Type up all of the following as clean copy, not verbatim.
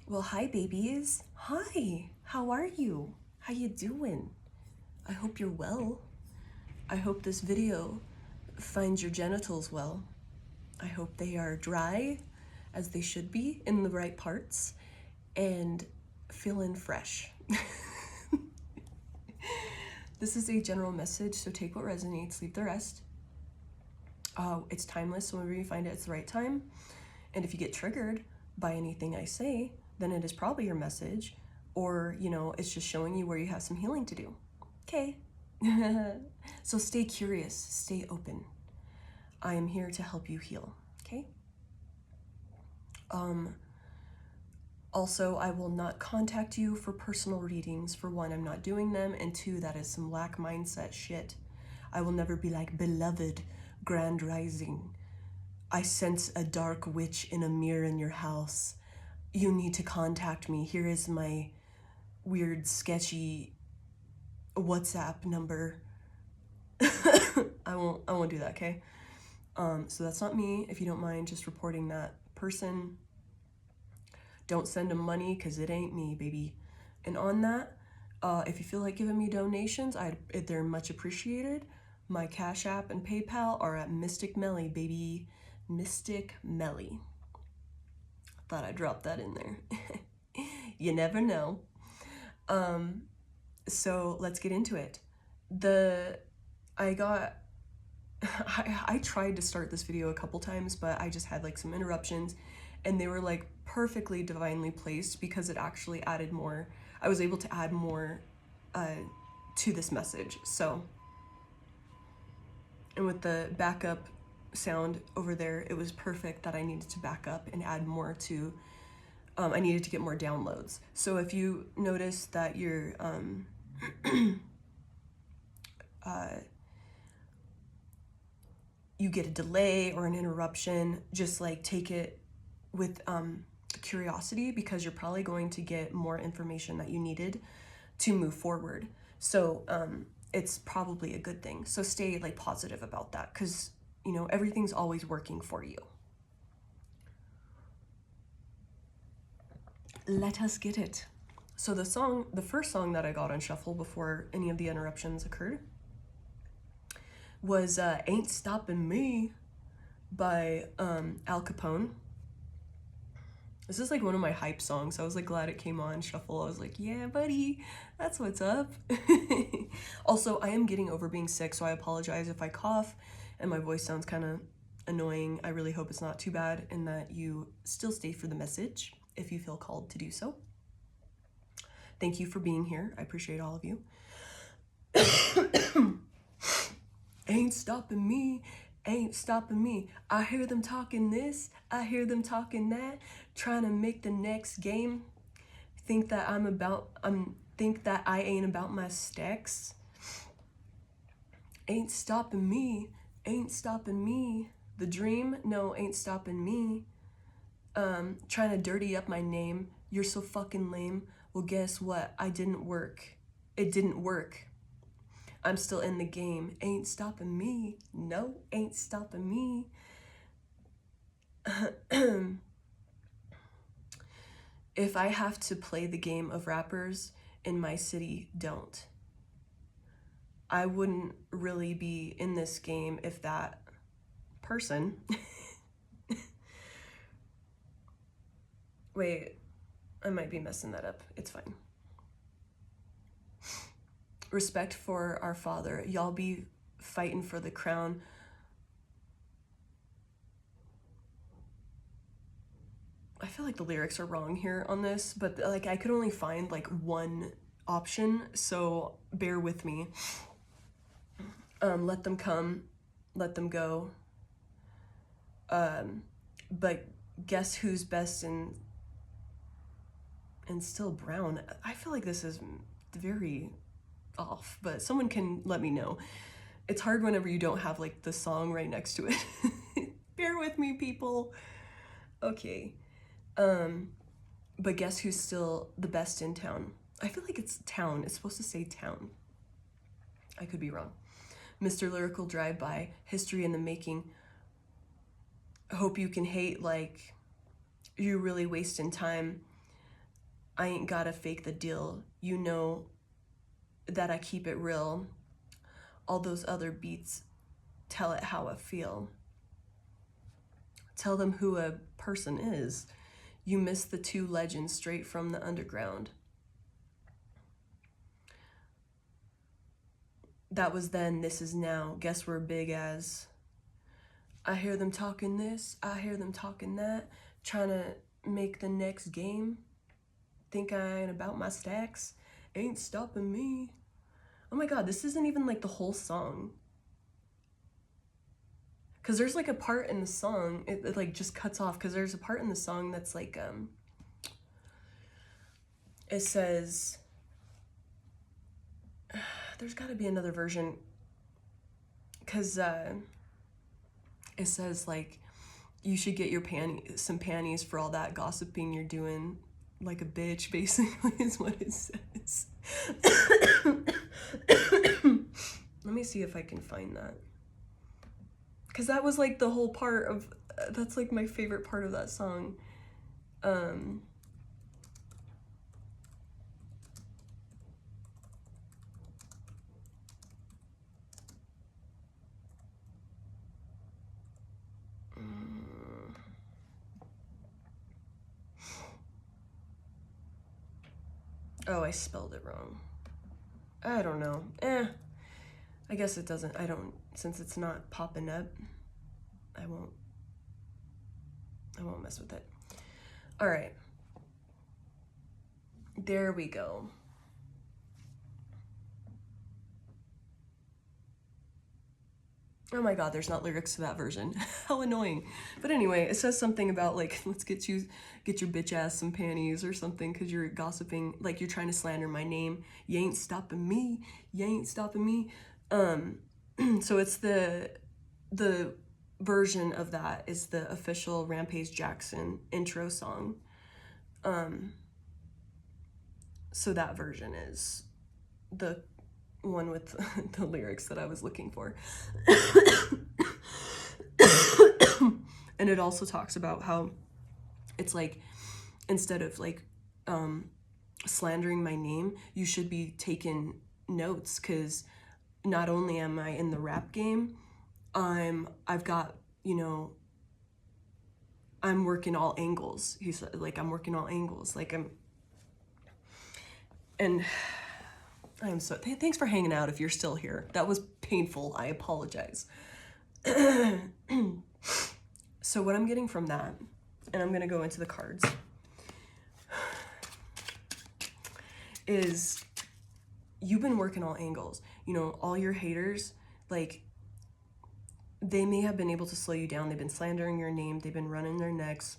Well, hi babies. Hi. How are you? How you doing? I hope you're well. I hope this video finds your genitals well. I hope they are dry as they should be in the right parts and feeling fresh. This is a general message, so take what resonates, leave the rest. It's timeless, so whenever you find it, it's the right time. And if you get triggered by anything I say, then it is probably your message, or, it's just showing you where you have some healing to do. Okay. So stay curious, stay open. I am here to help you heal, okay? Also, I will not contact you for personal readings. For one, I'm not doing them, and two, that is some lack mindset shit. I will never be like, beloved, grand rising, I sense a dark witch in a mirror in your house. You need to contact me. Here is my weird, sketchy WhatsApp number. I won't do that, okay? So that's not me. If you don't mind just reporting that person. Don't send them money, because it ain't me, baby. And on that, if you feel like giving me donations, they're much appreciated. My Cash App and PayPal are at Mystic Melly, baby. Mystic Melly. Thought I'd drop that in there. You never know. So let's get into it. I tried to start this video a couple times, but I just had like some interruptions, and they were like perfectly divinely placed because it actually added more. I was able to add more to this message. So, and with the backup sound over there, it was perfect that I needed to back up and add more to, I needed to get more downloads. So if you notice that you're, you get a delay or an interruption, just like take it with curiosity, because you're probably going to get more information that you needed to move forward. So it's probably a good thing. So stay like positive about that, because everything's always working for you. Let us get it. So the first song that I got on shuffle before any of the interruptions occurred was Ain't Stopping Me by Al Capone. This is like one of my hype songs, so I was like glad it came on shuffle. I was like, yeah, buddy, that's what's up. Also, I am getting over being sick, so I apologize if I cough and my voice sounds kind of annoying. I really hope it's not too bad, and that you still stay for the message if you feel called to do so. Thank you for being here. I appreciate all of you. Ain't stopping me, ain't stopping me. I hear them talking this, I hear them talking that, trying to make the next game. Think that I ain't about my stacks. Ain't stopping me, ain't stopping me. The dream, no, ain't stopping me. Trying to dirty up my name. You're so fucking lame. Well, guess what? It didn't work. I'm still in the game. Ain't stopping me. No, ain't stopping me. If I have to play the game of rappers in my city, don't. I wouldn't really be in this game if that person... Wait, I might be messing that up. It's fine. Respect for our father. Y'all be fighting for the crown. I feel like the lyrics are wrong here on this, but like I could only find like one option, so bear with me. Let them come, let them go. But guess who's best and still brown? I feel like this is very off, but someone can let me know. It's hard whenever you don't have like the song right next to it. Bear with me, people. Okay. But guess who's still the best in town? I feel like it's town. It's supposed to say town. I could be wrong. Mr. Lyrical Drive-By, history in the making. I hope you can hate like you're really wasting time. I ain't gotta fake the deal. You know that I keep it real. All those other beats tell it how I feel. Tell them who a person is. You miss the two legends straight from the underground. That was then, this is now. Guess we're big as. I hear them talking this, I hear them talking that. Trying to make the next game. Think I ain't about my stacks. Ain't stopping me. Oh my god, this isn't even like the whole song. Because there's like a part in the song, it like just cuts off, because there's a part in the song that's like, it says, there's gotta be another version, because it says like, you should get your some panties for all that gossiping you're doing, like a bitch, basically, is what it says. Let me see if I can find that. Because that was like the whole part of, that's like my favorite part of that song. Oh, I spelled it wrong. I don't know. I guess it doesn't, since it's not popping up, I won't mess with it. All right. There we go. Oh my god, there's not lyrics to that version. How annoying. But anyway, it says something about like, let's get your bitch ass some panties or something, because you're gossiping, like you're trying to slander my name. You ain't stopping me. You ain't stopping me. So it's the version of that is the official Rampage Jackson intro song. So that version is the one with the lyrics that I was looking for. And it also talks about how it's like, instead of like slandering my name, you should be taking notes, because not only am I in the rap game, I've got, you know, I'm working all angles. He's like, I'm working all angles. Like and I'm so, thanks for hanging out if you're still here. That was painful. I apologize. So what I'm getting from that, and I'm gonna go into the cards, is you've been working all angles. You know, all your haters, like, they may have been able to slow you down. They've been slandering your name. They've been running their necks.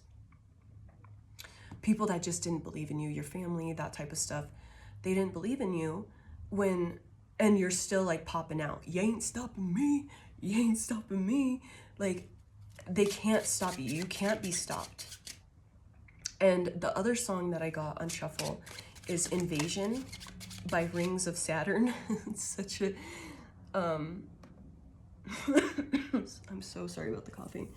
People that just didn't believe in you, your family, that type of stuff. They didn't believe in you and you're still like popping out. You ain't stopping me. You ain't stopping me. Like, they can't stop you. You can't be stopped. And the other song that I got on shuffle is Invasion by Rings of Saturn. It's such a, I'm so sorry about the coughing.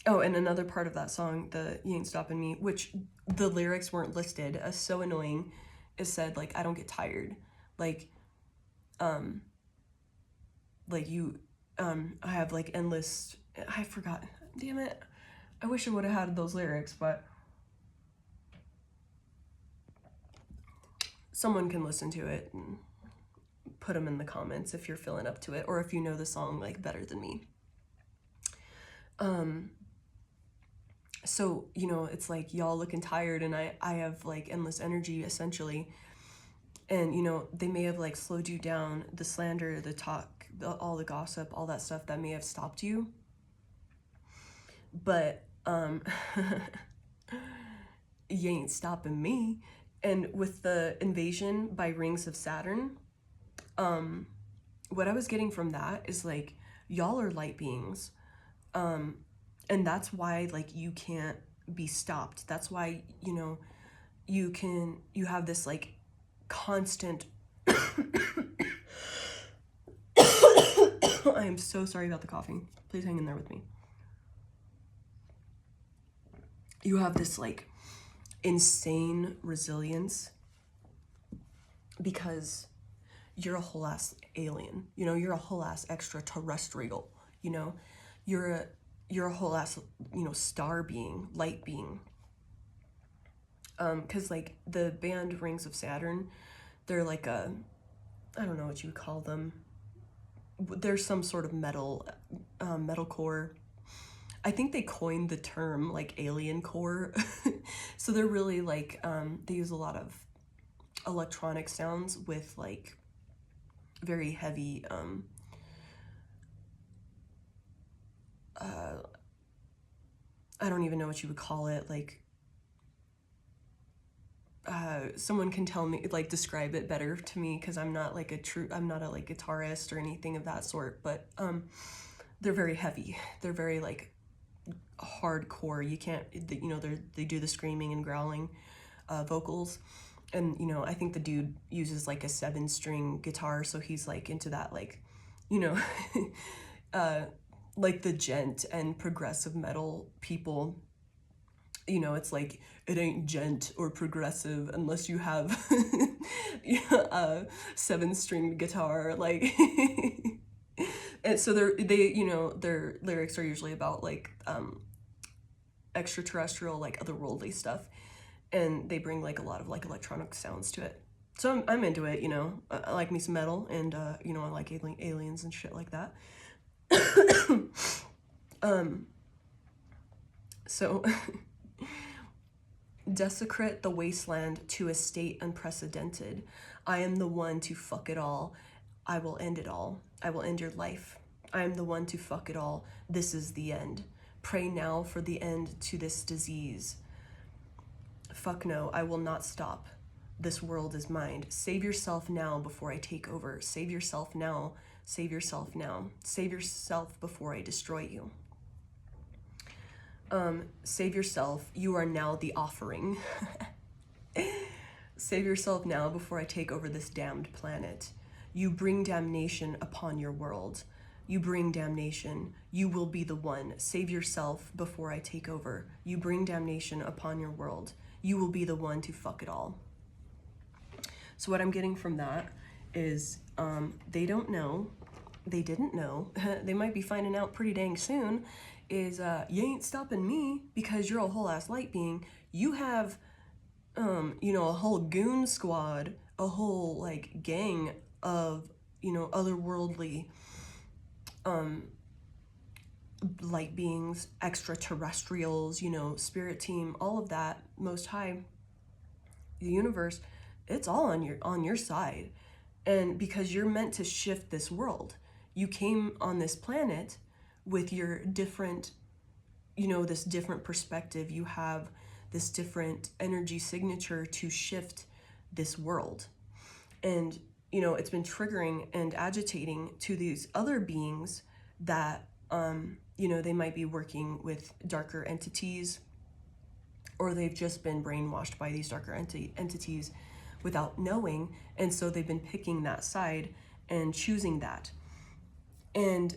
Oh, and another part of that song, the You Ain't Stopping Me, which the lyrics weren't listed, so annoying, is said, like, I don't get tired. Like you, I have, like, endless, I forgot, damn it. I wish I would have had those lyrics, but someone can listen to it and put them in the comments if you're feeling up to it, or if you know the song, like, better than me. So, you know, it's like, y'all looking tired, and I have, like, endless energy, essentially. And, you know, they may have, like, slowed you down, the slander, the talk, all the gossip, all that stuff that may have stopped you. But, you ain't stopping me. And with the Invasion by Rings of Saturn, what I was getting from that is, like, y'all are light beings. And that's why, like, you can't be stopped. That's why, you know, you have this, like, constant, I'm I am so sorry about the coughing. Please hang in there with me. You have this like insane resilience because you're a whole ass alien, you know, you're a whole ass extraterrestrial, you know, you're a whole ass, you know, star being, light being. Because like the band Rings of Saturn, they're like I don't know what you would call them. There's some sort of metalcore. I think they coined the term like alien core. So they're really like, they use a lot of electronic sounds with like very heavy, I don't even know what you would call it, like, someone can tell me, like, describe it better to me, because I'm not like I'm not a like guitarist or anything of that sort, but they're very heavy, they're very like hardcore. You can't, you know, they do the screaming and growling vocals, and you know, I think the dude uses like a 7-string guitar, so he's like into that, like, you know, like the gent and progressive metal people, you know, it's like, it ain't gent or progressive unless you have a 7-string guitar, like. And so they, you know, their lyrics are usually about like extraterrestrial, like otherworldly stuff, and they bring like a lot of like electronic sounds to it. So I'm into it, you know. I like me some metal, and you know, I like aliens and shit like that. So desecrate the wasteland to a state unprecedented. I am the one to fuck it all. I will end it all. I will end your life. I am the one to fuck it all. This is the end. Pray now for the end to this disease. Fuck no, I will not stop. This world is mine. Save yourself now before I take over. Save yourself now. Save yourself now. Save yourself before I destroy you. Save yourself. You are now the offering. Save yourself now before I take over this damned planet. You bring damnation upon your world. You bring damnation. You will be the one. Save yourself before I take over. You bring damnation upon your world. You will be the one to fuck it all. So what I'm getting from that is they don't know. They didn't know. They might be finding out pretty dang soon. Is you ain't stopping me because you're a whole ass light being. You have, you know, a whole goon squad, a whole like gang of, you know, otherworldly light beings, extraterrestrials, you know, spirit team, all of that, most high, the universe, it's all on your side. And because you're meant to shift this world, you came on this planet with your different, you know, this different perspective. You have this different energy signature to shift this world. And, you know, it's been triggering and agitating to these other beings that, you know, they might be working with darker entities, or they've just been brainwashed by these darker entities without knowing. And so they've been picking that side and choosing that. And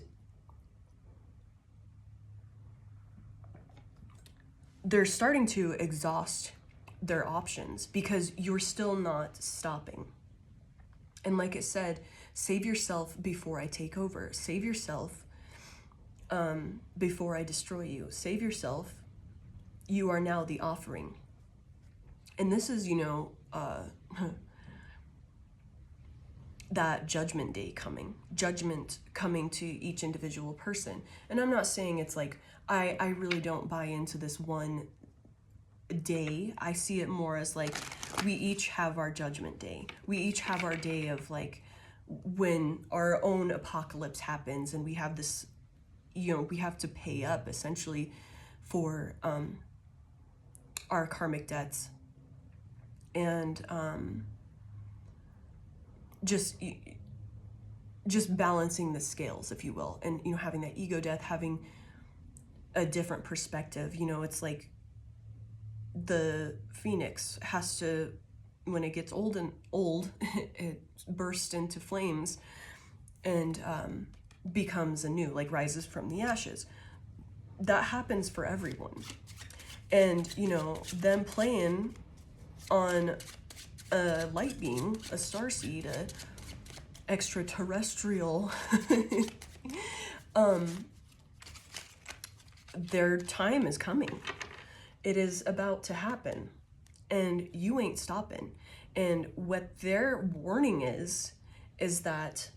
they're starting to exhaust their options because you're still not stopping. And like it said, save yourself before I take over. Save yourself before I destroy you. Save yourself. You are now the offering. And this is, you know, that judgment day coming. Judgment coming to each individual person. And I'm not saying it's like, I really don't buy into this one day. I see it more as like, we each have our judgment day. We each have our day of like, when our own apocalypse happens and we have this, you know, we have to pay up essentially for our karmic debts. And just balancing the scales, if you will, and, you know, having that ego death, having a different perspective. You know, it's like the phoenix has to, when it gets old, it bursts into flames, and becomes anew, like rises from the ashes. That happens for everyone. And, you know, them playing on a light being, a starseed, a extraterrestrial, their time is coming. It is about to happen, and you ain't stopping. And what their warning is that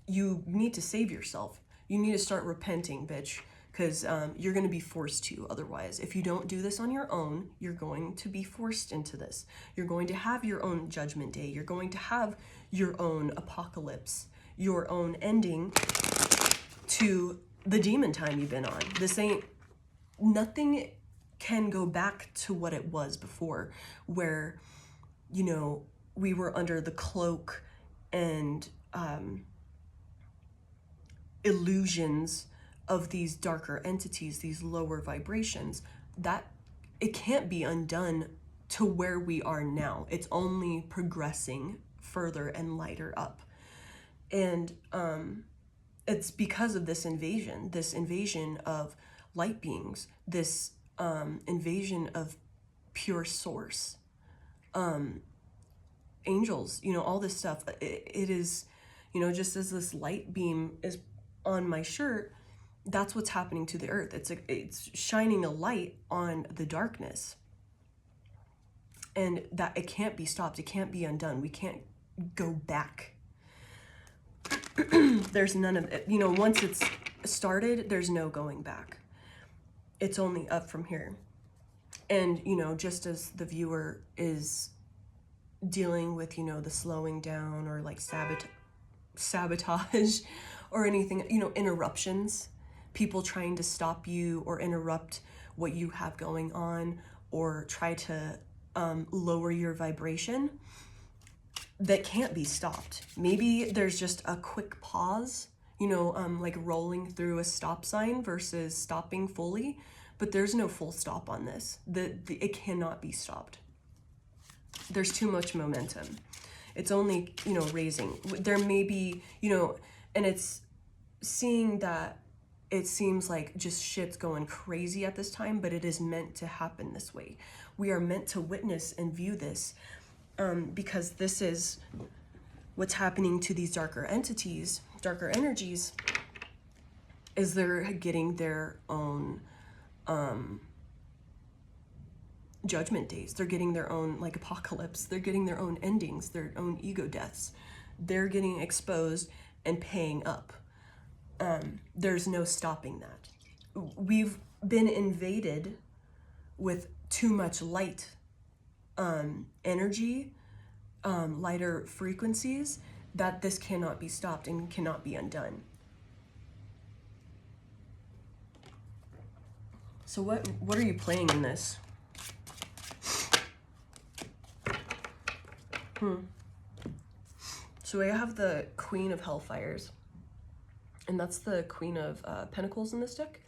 you need to save yourself. You need to start repenting, bitch, because you're going to be forced to otherwise. If you don't do this on your own, you're going to be forced into this. You're going to have your own judgment day. You're going to have your own apocalypse, your own ending to the demon time you've been on. This ain't, nothing can go back to what it was before, where, you know, we were under the cloak and illusions of these darker entities, these lower vibrations. That it can't be undone to where we are now. It's only progressing further and lighter up. And it's because of this invasion of light beings, this invasion of pure source, angels, you know, all this stuff. It is, you know, just as this light beam is on my shirt, that's what's happening to the earth. It's shining a light on the darkness, and that it can't be stopped. It can't be undone. We can't go back. There's none of it. You know, once it's started, there's no going back. It's only up from here. And, you know, just as the viewer is dealing with, you know, the slowing down or like sabotage or anything, you know, interruptions, people trying to stop you or interrupt what you have going on or try to lower your vibration, that can't be stopped. Maybe there's just a quick pause, you know, like rolling through a stop sign versus stopping fully, but there's no full stop on this. It cannot be stopped. There's too much momentum. It's only, you know, raising. There may be, you know, and it's seeing that it seems like just shit's going crazy at this time, but it is meant to happen this way. We are meant to witness and view this, because this is what's happening to these darker entities, darker energies, is they're getting their own judgment days. They're getting their own like apocalypse. They're getting their own endings, their own ego deaths. They're getting exposed and paying up. There's no stopping that. We've been invaded with too much light energy, lighter frequencies, that this cannot be stopped and cannot be undone. So what are you playing in this? So I have the Queen of Hellfires, and that's the Queen of Pentacles in this deck.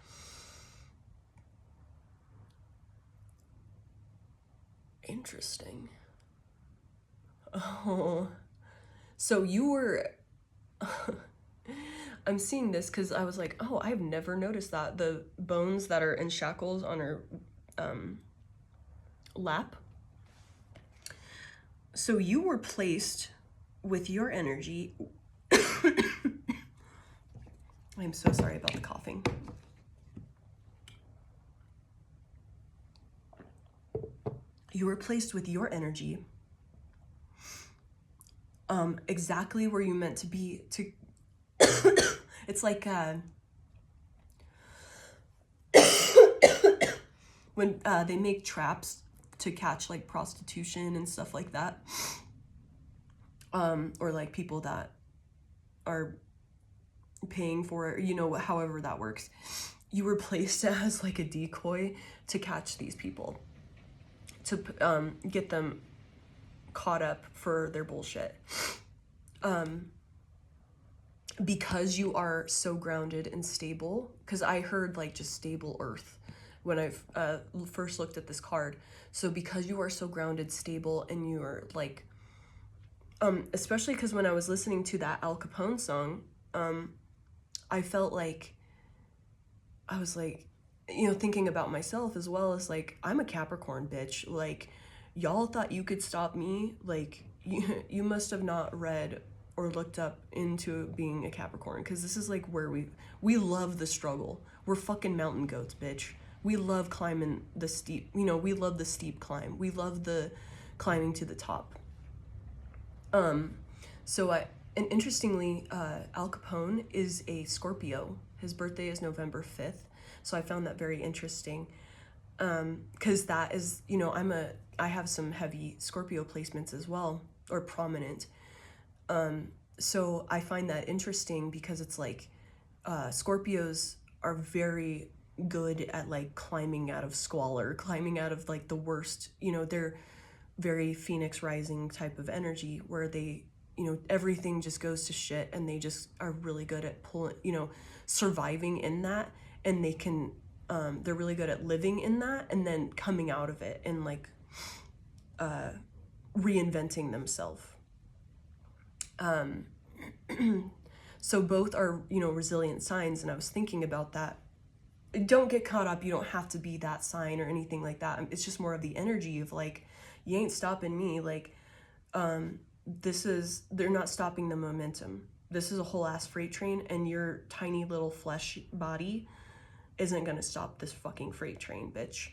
Interesting. Oh, so you were I'm seeing this because I was like, oh, I've never noticed that. The bones that are in shackles on her lap. So you were placed with your energy. I'm so sorry about the coughing. You were placed with your energy exactly where you meant to be. To it's like when they make traps to catch like prostitution and stuff like that, or like people that are paying for it, you know, however that works. You were placed as like a decoy to catch these people, to get them caught up for their bullshit. Because you are so grounded and stable, because I heard like just stable earth when I first looked at this card. So because you are so grounded, stable, and you are like, especially because when I was listening to that Al Capone song, I felt like I was like, thinking about myself as well as like, I'm a Capricorn, bitch. Like, y'all thought you could stop me. Like, you must have not read or looked up into being a Capricorn, because this is like where we love the struggle. We're fucking mountain goats, bitch. We love climbing the steep, we love the steep climb. We love the climbing to the top. So and interestingly, Al Capone is a Scorpio. His birthday is November 5th. So I found that very interesting. Cause that is, I have some heavy Scorpio placements as well, or prominent. So I find that interesting because it's like, Scorpios are very good at like climbing out of squalor, climbing out of like the worst, they're very Phoenix rising type of energy where they, everything just goes to shit, and they just are really good at pulling, surviving in that, and they can, they're really good at living in that and then coming out of it and like reinventing themselves. So both are, resilient signs, and I was thinking about that. Don't get caught up. You don't have to be that sign or anything like that. It's just more of the energy of like, you ain't stopping me. Like, they're not stopping the momentum. This is a whole ass freight train, and your tiny little flesh body isn't gonna stop this fucking freight train, bitch.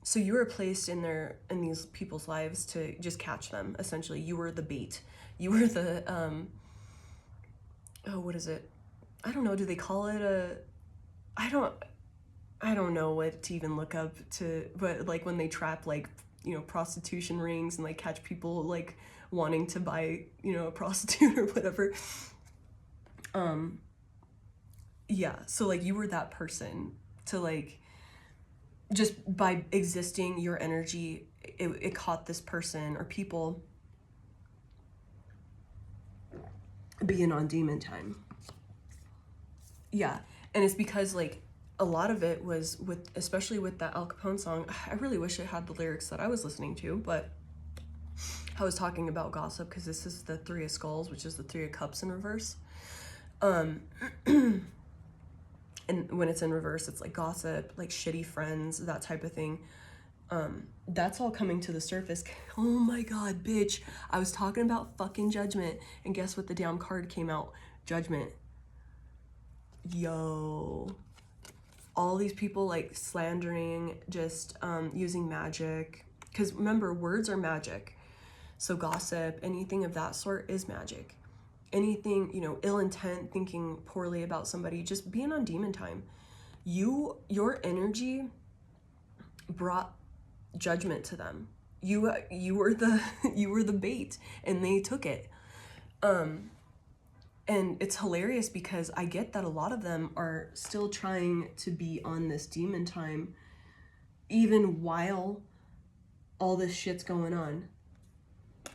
So you were placed in these people's lives to just catch them. Essentially, you were the bait. You were the what is it? I don't know. Do they call it a? I don't know what to even look up to, but like when they trap like, prostitution rings and like catch people like wanting to buy, a prostitute or whatever. Yeah, so like you were that person to like, just by existing, your energy, it caught this person or people being on demon time. Yeah, and it's because like a lot of it was with, especially with that Al Capone song, I really wish it had the lyrics that I was listening to, but I was talking about gossip because this is the Three of Skulls, which is the Three of Cups in reverse. And when it's in reverse, it's like gossip, like shitty friends, that type of thing. That's all coming to the surface. Oh my god, bitch. I was talking about fucking judgment, and guess what the damn card came out? Judgment. Yo. All these people like slandering, just using magic. Because remember, words are magic. So gossip, anything of that sort is magic. Anything, ill intent, thinking poorly about somebody, just being on demon time. Your energy brought judgment to them. You were the bait, and they took it. And it's hilarious because I get that a lot of them are still trying to be on this demon time even while all this shit's going on.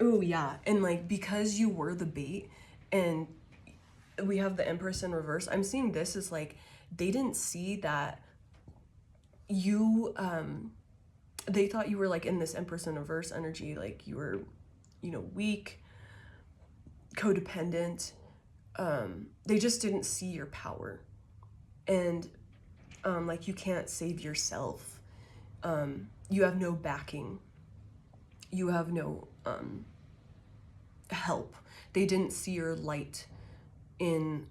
Oh yeah, and like because you were the bait, and we have the Empress in reverse, I'm seeing this as like they didn't see that you they thought you were like in this Empress in reverse energy, like you were, weak, codependent. They just didn't see your power, and like you can't save yourself. You have no backing. You have no help. They didn't see your light in.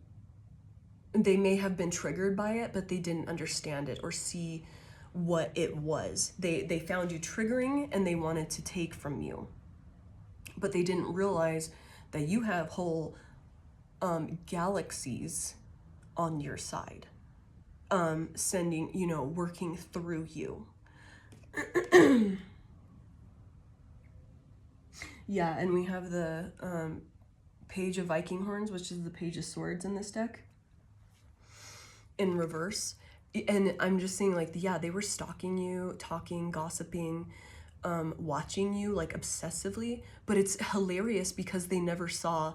They may have been triggered by it, but they didn't understand it or see what it was. They found you triggering, and they wanted to take from you, but they didn't realize that you have whole galaxies on your side, sending, working through you. Yeah, and we have the Page of Viking Horns, which is the Page of Swords in this deck, in reverse. And I'm just saying, like, yeah, they were stalking you, talking, gossiping, watching you, like, obsessively. But it's hilarious because they never saw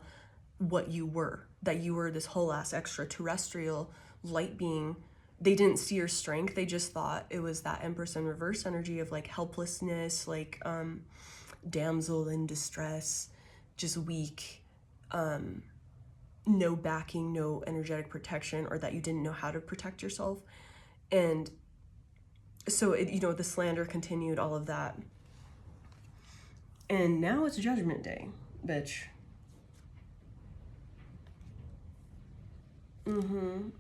what you were, that you were this whole ass extraterrestrial light being. They didn't see your strength. They just thought it was that Empress in reverse energy of, like, helplessness, like, damsel in distress, just weak, no backing, no energetic protection, or that you didn't know how to protect yourself. And so, it, you know, the slander continued, all of that. And now it's Judgment Day, bitch. I'm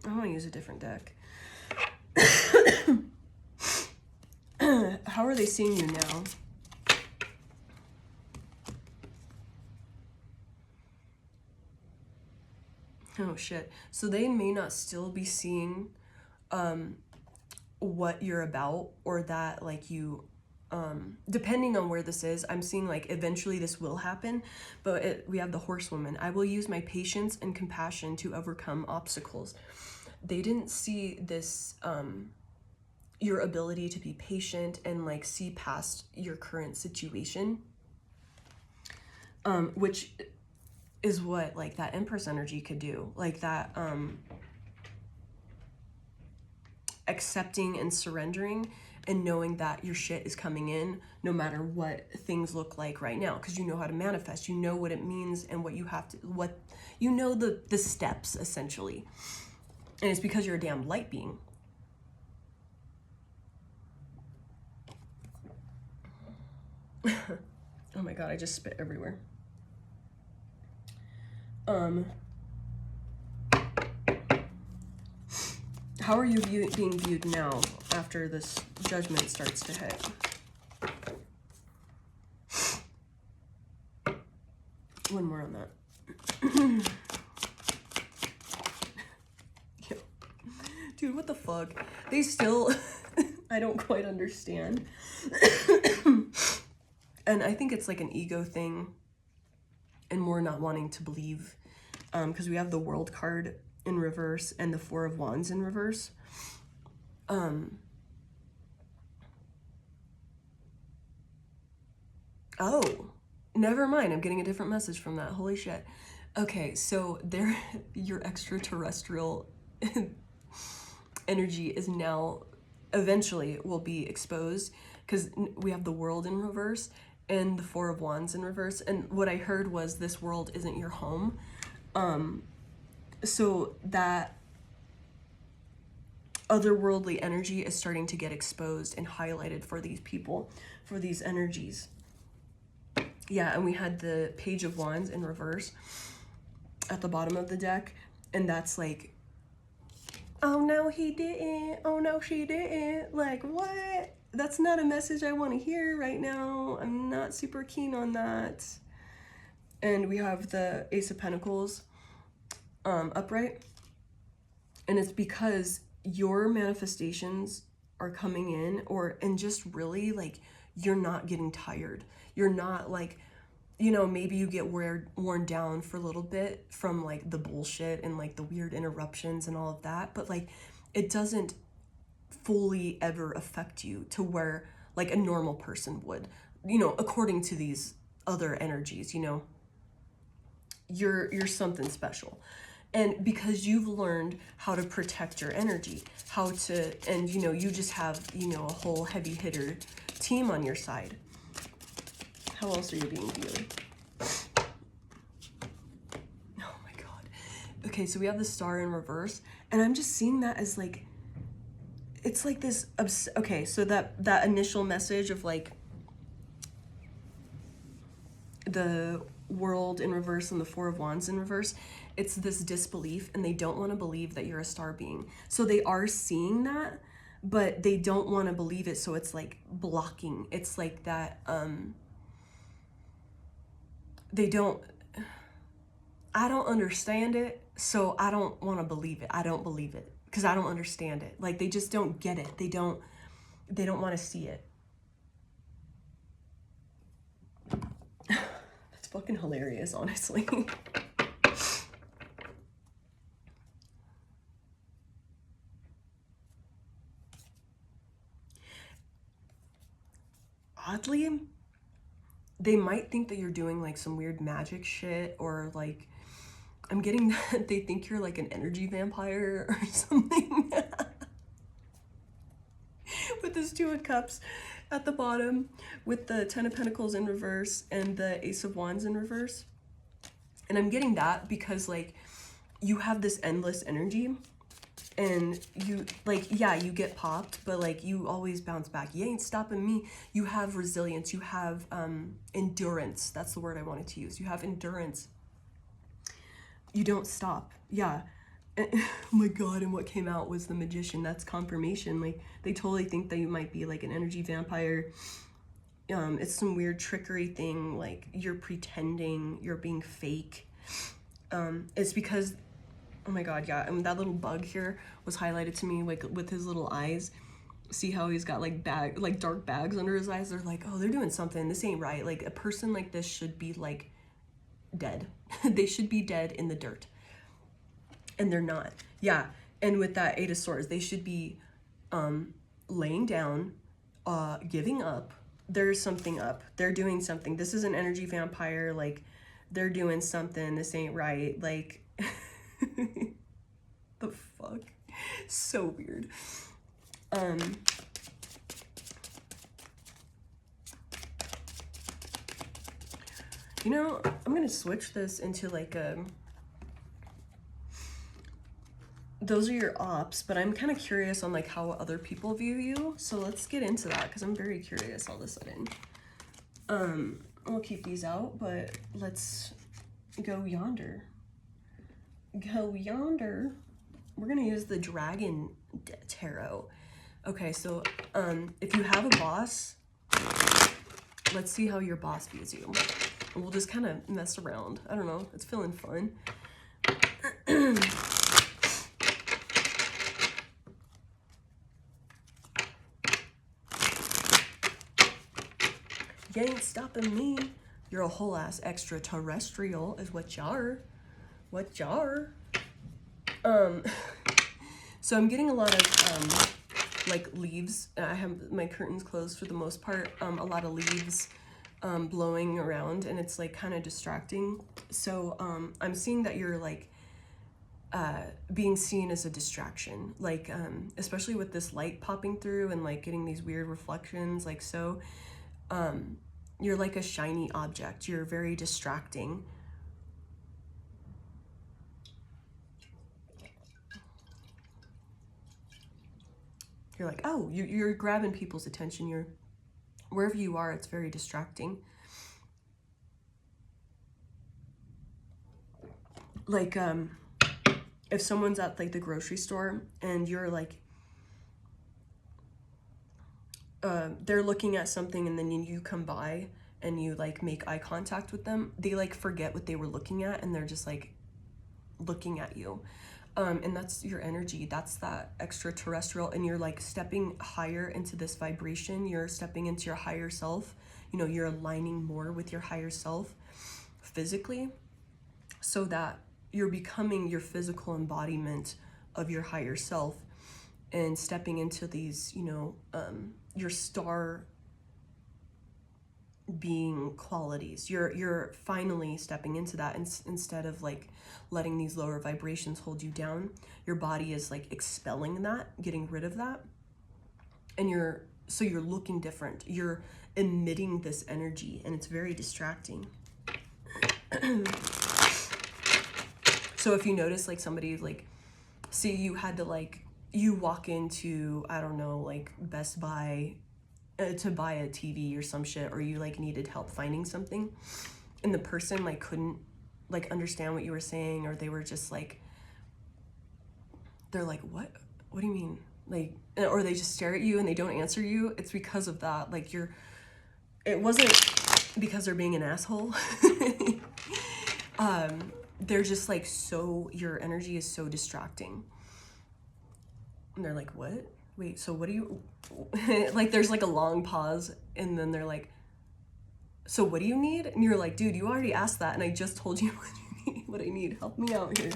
gonna use a different deck. How are they seeing you now? Oh shit. So they may not still be seeing what you're about, or that like you depending on where this is, I'm seeing like eventually this will happen, but we have the Horsewoman. I will use my patience and compassion to overcome obstacles. They didn't see this your ability to be patient and like see past your current situation, which is what like that Empress energy could do, like that accepting and surrendering and knowing that your shit is coming in no matter what things look like right now, because you know how to manifest, you know what it means and what you have to, what you know, the steps essentially. And it's because you're a damn light being. Oh my god, I just spit everywhere. How are you being viewed now after this judgment starts to hit? One more on that. Yo. Dude, what the fuck? They still, I don't quite understand. And I think it's like an ego thing and more not wanting to believe, because we have the World card in reverse and the Four of Wands in reverse. Oh, never mind. I'm getting a different message from that. Holy shit. Okay, so there, your extraterrestrial energy is now eventually will be exposed, because we have the World in reverse and the Four of Wands in reverse. And what I heard was this world isn't your home. So that otherworldly energy is starting to get exposed and highlighted for these people, for these energies. Yeah, and we had the Page of Wands in reverse at the bottom of the deck, and that's like, oh no, he didn't. Oh no, she didn't. Like, what? That's not a message I want to hear right now. I'm not super keen on that. And we have the Ace of Pentacles upright. And it's because your manifestations are coming in, and just really like, you're not getting tired. You're not like, you know, maybe you get worn down for a little bit from like the bullshit and like the weird interruptions and all of that, but like it doesn't fully ever affect you to where like a normal person would, you know, according to these other energies. You know, you're something special. And because you've learned how to protect your energy, how to, and you know, you just have, you know, a whole heavy hitter team on your side. How else are you being viewed? Oh my god. Okay, so we have the Star in reverse, and I'm just seeing that as like, it's like this, okay, so that initial message of like the World in reverse and the Four of Wands in reverse, it's this disbelief, and they don't want to believe that you're a star being. So they are seeing that, but they don't want to believe it, so it's like blocking. It's like that, I don't understand it, so I don't want to believe it. I don't believe it because I don't understand it. Like, they just don't get it. They don't want to see it. That's fucking hilarious, honestly. Oddly, they might think that you're doing like some weird magic shit, or like, I'm getting that they think you're like an energy vampire or something. With this Two of Cups at the bottom, with the Ten of Pentacles in reverse and the Ace of Wands in reverse. And I'm getting that because like you have this endless energy, and you like, yeah, you get popped, but like you always bounce back. You ain't stopping me. You have resilience, you have endurance. That's the word I wanted to use. You have endurance. You don't stop. Yeah. Oh my god, and what came out was the Magician. That's confirmation. Like they totally think that you might be like an energy vampire. It's some weird trickery thing, like you're pretending, you're being fake. It's because, oh my god, yeah, that little bug here was highlighted to me, like with his little eyes. See how he's got like dark bags under his eyes? They're like, oh, they're doing something. This ain't right. Like a person like this should be like dead. They should be dead in the dirt. And they're not. Yeah. And with that Eight of Swords, they should be laying down, giving up. There's something up. They're doing something. This is an energy vampire. Like, they're doing something. This ain't right. Like, the fuck? So weird. You know, I'm gonna switch this into like a... Those are your ops, but I'm kind of curious on like how other people view you. So let's get into that because I'm very curious all of a sudden. I'll keep these out, but let's go yonder. Go yonder. We're gonna use the Dragon Tarot. Okay, so if you have a boss, let's see how your boss views you. We'll just kind of mess around. I don't know. It's feeling fun. You ain't stopping me. You're a whole ass extraterrestrial is what y'are. What y'are. So I'm getting a lot of like leaves. I have my curtains closed for the most part. A lot of leaves blowing around, and it's like kind of distracting. So I'm seeing that you're like being seen as a distraction, like especially with this light popping through and like getting these weird reflections, like so. You're like a shiny object. You're very distracting. You're like, oh, you're grabbing people's attention. You're wherever you are, it's very distracting. Like, if someone's at like the grocery store and you're like, they're looking at something and then you come by and you like make eye contact with them, they like forget what they were looking at and they're just like looking at you. And that's your energy. That's that extraterrestrial, and you're like stepping higher into this vibration. You're stepping into your higher self. You know, you're aligning more with your higher self physically so that you're becoming your physical embodiment of your higher self and stepping into these, you know, your star being qualities. You're finally stepping into that instead of like letting these lower vibrations hold you down. Your body is like expelling that, getting rid of that, and you're looking different. You're emitting this energy, and it's very distracting. So if you notice like somebody like, see, you had to like, you walk into, I don't know, like Best Buy to buy a TV or some shit, or you like needed help finding something, and the person like couldn't like understand what you were saying, or they were just like, they're like, what do you mean? Like, or they just stare at you and they don't answer you. It's because of that. Like it wasn't because they're being an asshole. They're just like, so your energy is so distracting. And they're like, what? Wait, so what do you, like there's like a long pause, and then they're like, so what do you need? And you're like, dude, you already asked that, and I just told you what I need. Help me out here.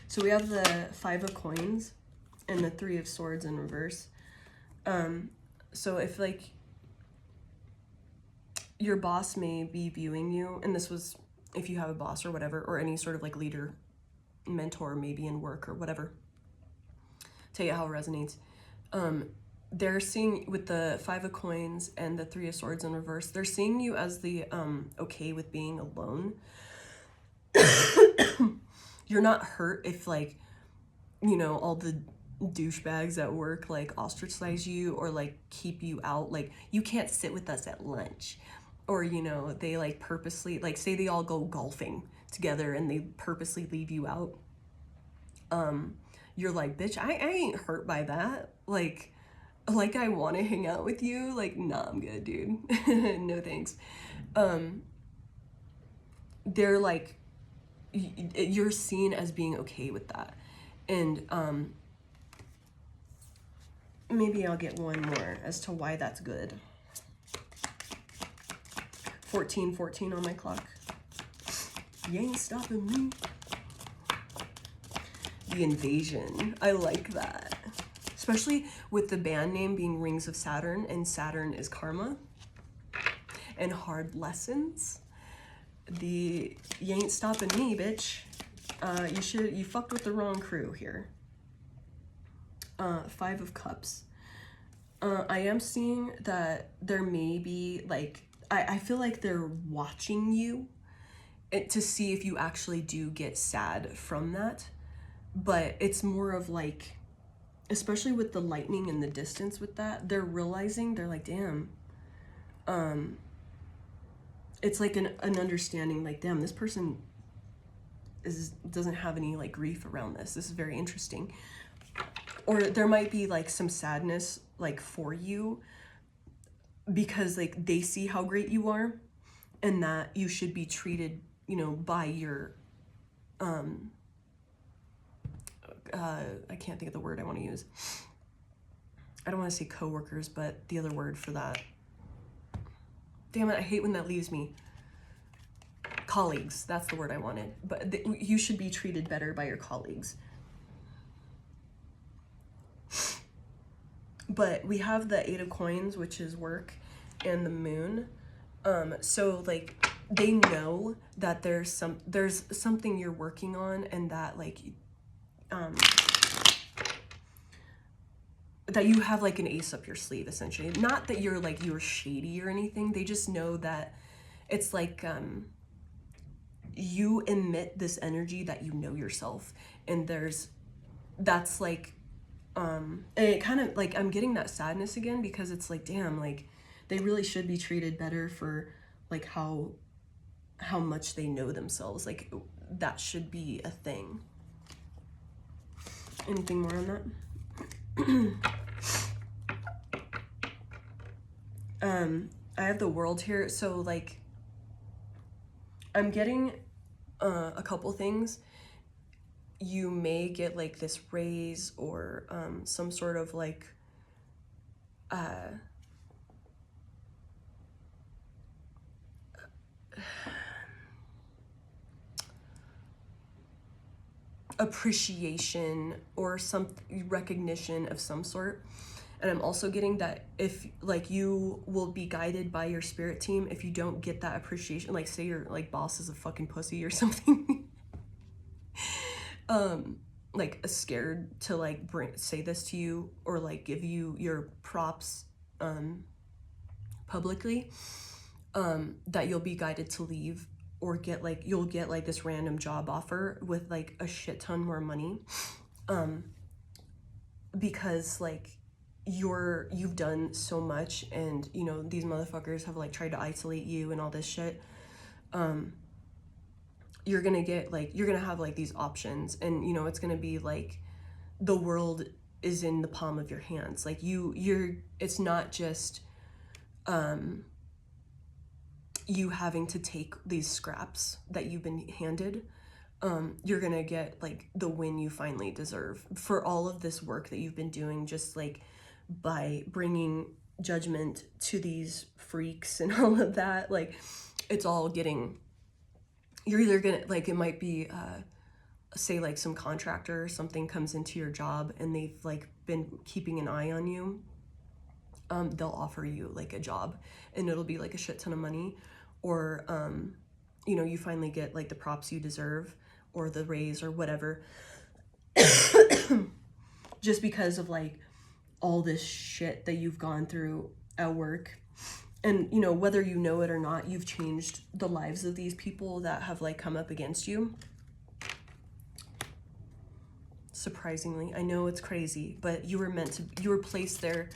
So we have the 5 of Coins and the 3 of Swords in reverse. So if like your boss may be viewing you, and this was if you have a boss or whatever, or any sort of like leader, mentor, maybe in work or whatever, tell you how it resonates. they're seeing with the 5 of coins and the 3 of swords in reverse, they're seeing you as the okay with being alone. You're not hurt if like, you know, all the douchebags at work like ostracize you or like keep you out. Like, you can't sit with us at lunch, or, you know, they like purposely, like, say they all go golfing together and they purposely leave you out. You're like, bitch, I ain't hurt by that. Like I want to hang out with you. Like, nah, I'm good, dude. No thanks. They're like, you're seen as being okay with that. And maybe I'll get one more as to why that's good. 14:14 on my clock. You ain't stopping me. The invasion. I like that. Especially with the band name being Rings of Saturn, and Saturn is karma and hard lessons. You ain't stopping me, bitch. You fucked with the wrong crew here. 5 of Cups. I am seeing that there may be like, I feel like they're watching you to see if you actually do get sad from that. But it's more of like, especially with the lightning and the distance with that, they're realizing, they're like, damn. It's like an understanding, like, damn, this person doesn't have any like grief around this. This is very interesting. Or there might be like some sadness like for you because like they see how great you are and that you should be treated, you know, by your I can't think of the word I want to use. I don't want to say coworkers, but the other word for that. Damn it, I hate when that leaves me. Colleagues, that's the word I wanted. But you should be treated better by your colleagues. But we have the 8 of Coins, which is work, and the Moon. So like they know that there's something you're working on, and that like that you have like an ace up your sleeve, essentially. Not that you're shady or anything. They just know that it's like you emit this energy that you know yourself, and that's like and it kind of like, I'm getting that sadness again because it's like, damn, like they really should be treated better for like how much they know themselves. Like that should be a thing. Anything more on that? I have the World here, so like I'm getting a couple things. You may get like this raise or some sort of like appreciation or some recognition of some sort. And I'm also getting that if like you will be guided by your spirit team if you don't get that appreciation, like say your like boss is a fucking pussy or something. Like scared to like say this to you or like give you your props publicly, that you'll be guided to leave or you'll get like this random job offer with like a shit ton more money, because like you've done so much, and you know these motherfuckers have like tried to isolate you and all this shit. You're gonna have like these options, and you know it's gonna be like the world is in the palm of your hands. Like it's not just you having to take these scraps that you've been handed. You're gonna get like the win you finally deserve for all of this work that you've been doing, just like by bringing judgment to these freaks and all of that. Like it's all getting, you're either gonna like, it might be say like some contractor or something comes into your job and they've like been keeping an eye on you. They'll offer you like a job and it'll be like a shit ton of money, or you know, you finally get like the props you deserve or the raise or whatever, just because of like all this shit that you've gone through at work. And, you know, whether you know it or not, you've changed the lives of these people that have, like, come up against you. Surprisingly, I know it's crazy, but you were placed there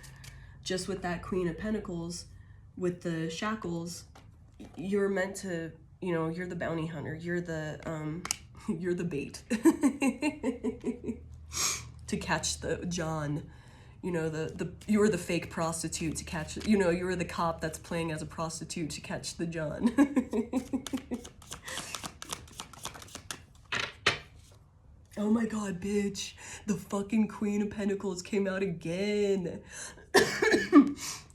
just with that Queen of Pentacles, with the shackles. You're meant to, you know, you're the bounty hunter. You're the bait to catch the John. You know, you were the fake prostitute to catch, you know, you were the cop that's playing as a prostitute to catch the John. Oh my God, bitch. The fucking Queen of Pentacles came out again.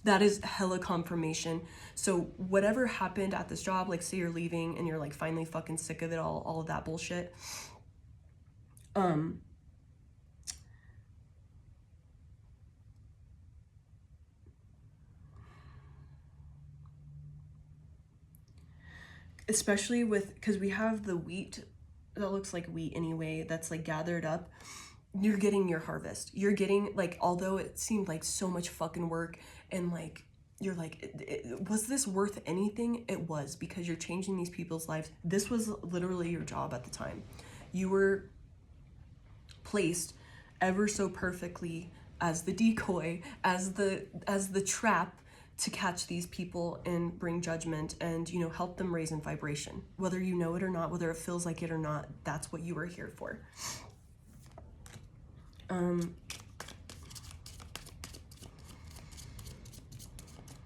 That is hella confirmation. So whatever happened at this job, like say you're leaving and you're like finally fucking sick of it all of that bullshit. Especially because we have the wheat that looks like wheat anyway, that's like gathered up. You're getting your harvest. You're getting, like, although it seemed like so much fucking work and like you're like, was this worth anything? It was, because you're changing these people's lives. This was literally your job at the time. You were placed ever so perfectly as the decoy, as the trap to catch these people and bring judgment and, you know, help them raise in vibration. Whether you know it or not, whether it feels like it or not, that's what you were here for.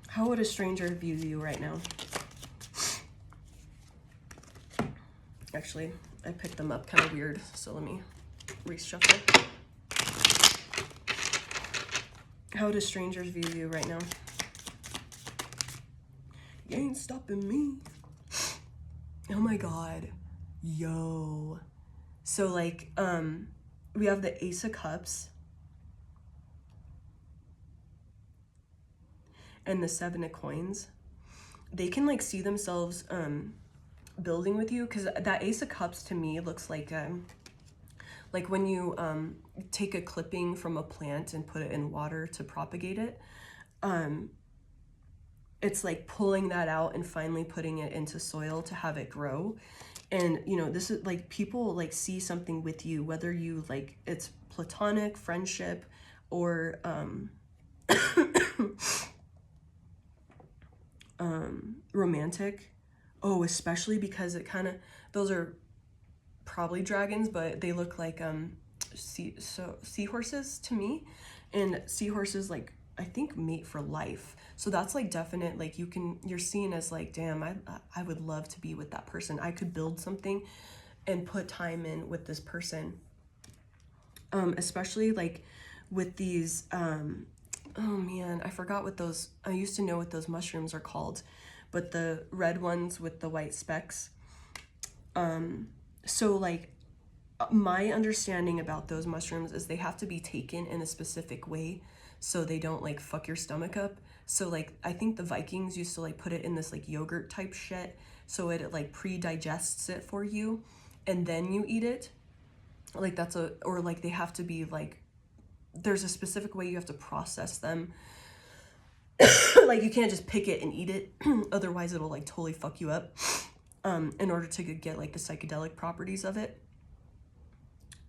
How would a stranger view you right now? Actually, I picked them up kind of weird, so let me reshuffle. How do strangers view you right now? You ain't stopping me. Oh my God. Yo. So like, we have the Ace of Cups and the Seven of Coins. They can like see themselves building with you, because that Ace of Cups to me looks like when you take a clipping from a plant and put it in water to propagate it. It's like pulling that out and finally putting it into soil to have it grow. And, you know, this is like, people like see something with you, whether you like, it's platonic, friendship, or romantic. Oh, especially because it kind of, those are probably dragons, but they look like seahorses to me. And seahorses, like, I think mate for life. So that's like definite, like you're seen as like, damn, I would love to be with that person. I could build something and put time in with this person. Especially like with these, oh man, I forgot what those, I used to know what those mushrooms are called, but the red ones with the white specks. So like my understanding about those mushrooms is they have to be taken in a specific way so they don't like fuck your stomach up. So like I think the Vikings used to like put it in this like yogurt type shit, so it like pre-digests it for you and then you eat it. Like that's or like they have to be like, there's a specific way you have to process them. Like you can't just pick it and eat it, otherwise it'll like totally fuck you up, in order to get like the psychedelic properties of it.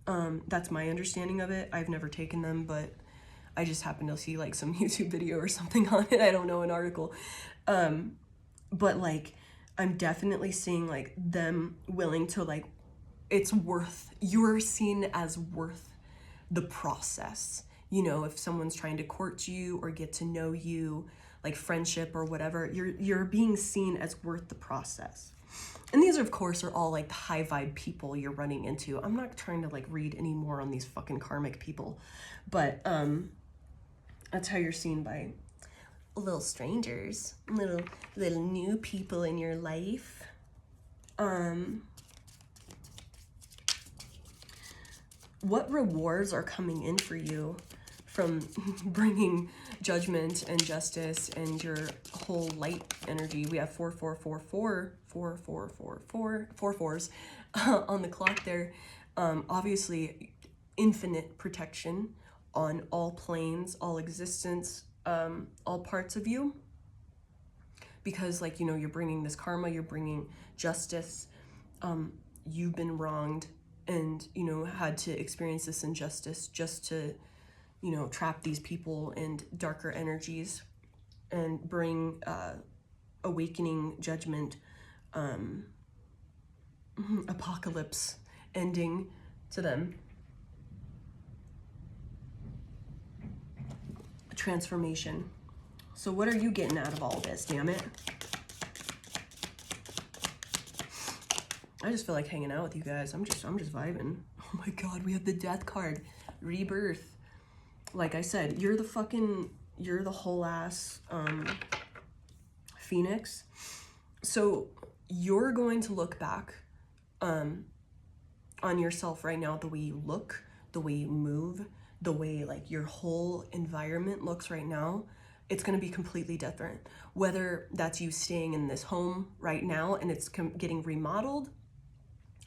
That's my understanding of it. I've never taken them, but I just happened to see like some YouTube video or something on it. I don't know, an article. But like, I'm definitely seeing like them willing to like, it's worth, you're seen as worth the process. You know, if someone's trying to court you or get to know you, like friendship or whatever, you're being seen as worth the process. And these, of course, are all like the high vibe people you're running into. I'm not trying to like read any more on these fucking karmic people, but that's how you're seen by little strangers, little new people in your life. What rewards are coming in for you from bringing judgment and justice and your whole light energy? We have 4444, 4444, 4 4s on the clock there. Obviously, infinite protection, on all planes, all existence, all parts of you. Because, like, you know, you're bringing this karma, you're bringing justice. You've been wronged and, you know, had to experience this injustice just to, you know, trap these people and darker energies and bring awakening, judgment, apocalypse, ending to them. Transformation. So what are you getting out of all this, damn it? I just feel like hanging out with you guys. I'm just vibing. Oh my god, we have the death card. Rebirth. Like I said, you're the whole ass phoenix. So you're going to look back on yourself right now, the way you look, the way you move, the way like your whole environment looks right now. It's going to be completely different. Whether that's you staying in this home right now and it's getting remodeled,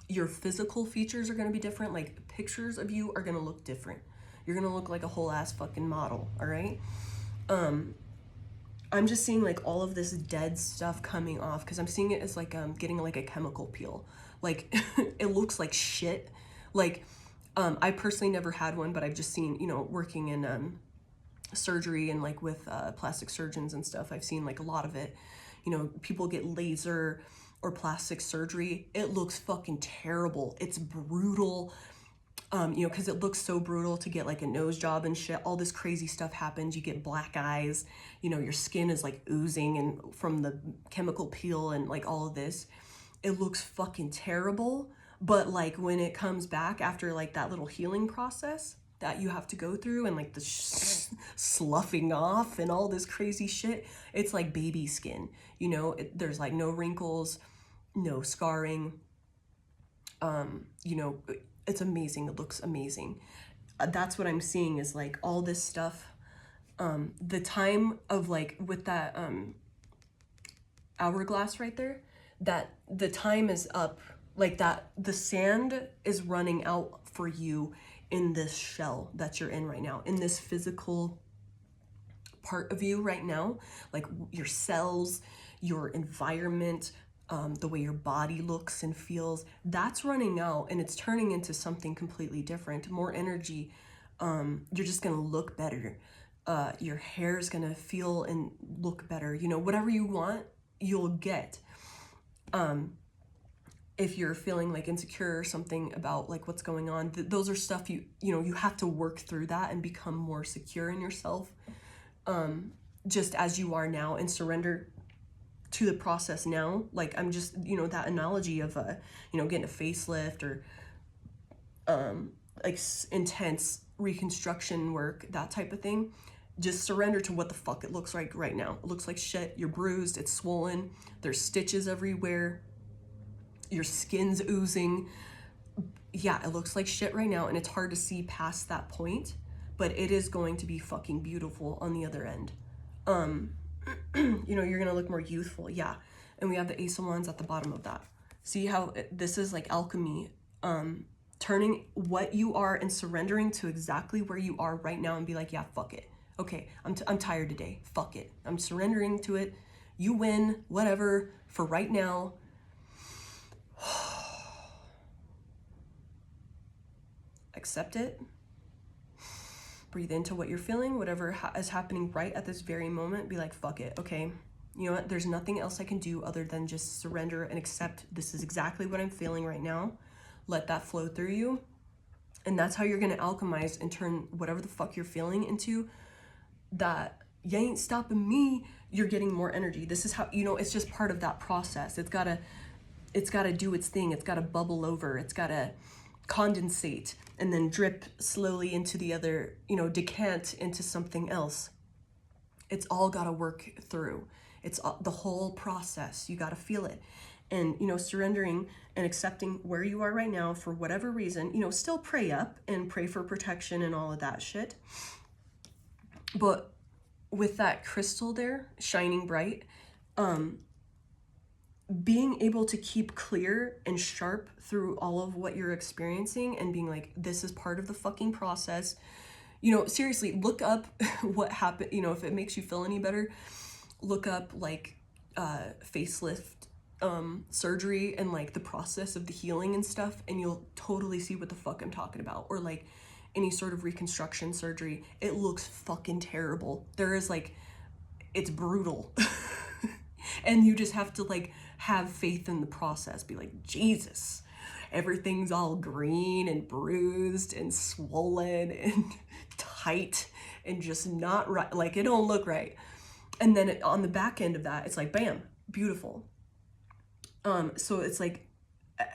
your physical features are going to be different. Like pictures of you are going to look different. You're going to look like a whole ass fucking model. All right. I'm just seeing like all of this dead stuff coming off because I'm seeing it as like getting like a chemical peel. Like it looks like shit. Like I personally never had one, but I've just seen, you know, working in surgery and like with plastic surgeons and stuff, I've seen like a lot of it. You know, people get laser or plastic surgery. It looks fucking terrible. It's brutal. You know, because it looks so brutal to get like a nose job and shit. All this crazy stuff happens. You get black eyes. You know, your skin is like oozing and from the chemical peel and like all of this. It looks fucking terrible. But like when it comes back after like that little healing process that you have to go through and like the sloughing off and all this crazy shit, it's like baby skin. You know, there's like no wrinkles, no scarring. You know, it's amazing. It looks amazing. That's what I'm seeing is like all this stuff. The time of like with that hourglass right there, that the time is up, like that the sand is running out for you in this shell that you're in right now, in this physical part of you right now, like your cells, your environment, the way your body looks and feels, that's running out and it's turning into something completely different, more energy. You're just gonna look better. Your hair is gonna feel and look better. You know, whatever you want, you'll get. If you're feeling like insecure or something about like what's going on, those are stuff you know, you have to work through that and become more secure in yourself, just as you are now, and surrender to the process now. Like I'm just, you know, that analogy of you know, getting a facelift or like intense reconstruction work, that type of thing. Just surrender to what the fuck it looks like right now. It looks like shit. You're bruised, it's swollen, there's stitches everywhere, your skin's oozing. Yeah, it looks like shit right now and it's hard to see past that point, but it is going to be fucking beautiful on the other end. You know, you're gonna look more youthful. Yeah. And we have the Ace of Wands at the bottom of that. See how this is like alchemy, turning what you are and surrendering to exactly where you are right now and be like, yeah, fuck it. Okay, I'm tired today. Fuck it. I'm surrendering to it. You win, whatever, for right now. Accept it. Breathe into what you're feeling, whatever is happening right at this very moment. Be like, fuck it. Okay, you know what? There's nothing else I can do other than just surrender and accept this is exactly what I'm feeling right now. Let that flow through you. And that's how you're going to alchemize and turn whatever the fuck you're feeling into that you ain't stopping me. You're getting more energy. This is how, you know, it's just part of that process. It's got to do its thing. It's got to bubble over. It's got to condensate and then drip slowly into the other, you know, decant into something else. It's all got to work through. It's the whole process. You got to feel it. And, you know, surrendering and accepting where you are right now for whatever reason, you know, still pray up and pray for protection and all of that shit. But with that crystal there shining bright, being able to keep clear and sharp through all of what you're experiencing and being like, this is part of the fucking process. You know, seriously, look up what happened. You know, if it makes you feel any better, look up like facelift surgery and like the process of the healing and stuff, and you'll totally see what the fuck I'm talking about. Or like any sort of reconstruction surgery. It looks fucking terrible. There is like, it's brutal. And you just have to like have faith in the process. Be like, Jesus, everything's all green and bruised and swollen and tight and just not right. Like, it don't look right. And then on the back end of that, it's like, bam, beautiful. So it's like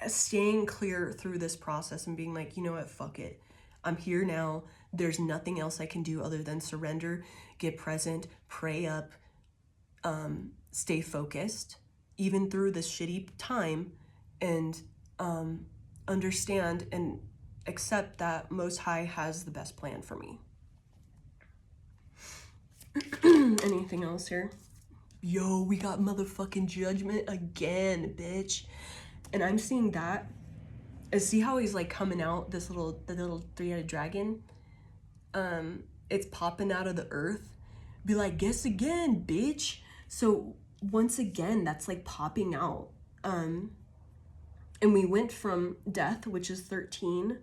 staying clear through this process and being like, you know what, fuck it. I'm here now. There's nothing else I can do other than surrender, get present, pray up, stay focused, even through this shitty time, and understand and accept that Most High has the best plan for me. Anything else here? Yo, we got motherfucking judgment again, bitch. And I'm seeing that. See how he's like coming out, the little three-headed dragon? It's popping out of the earth. Be like, guess again, bitch. So once again, that's like popping out. And we went from death, which is 13,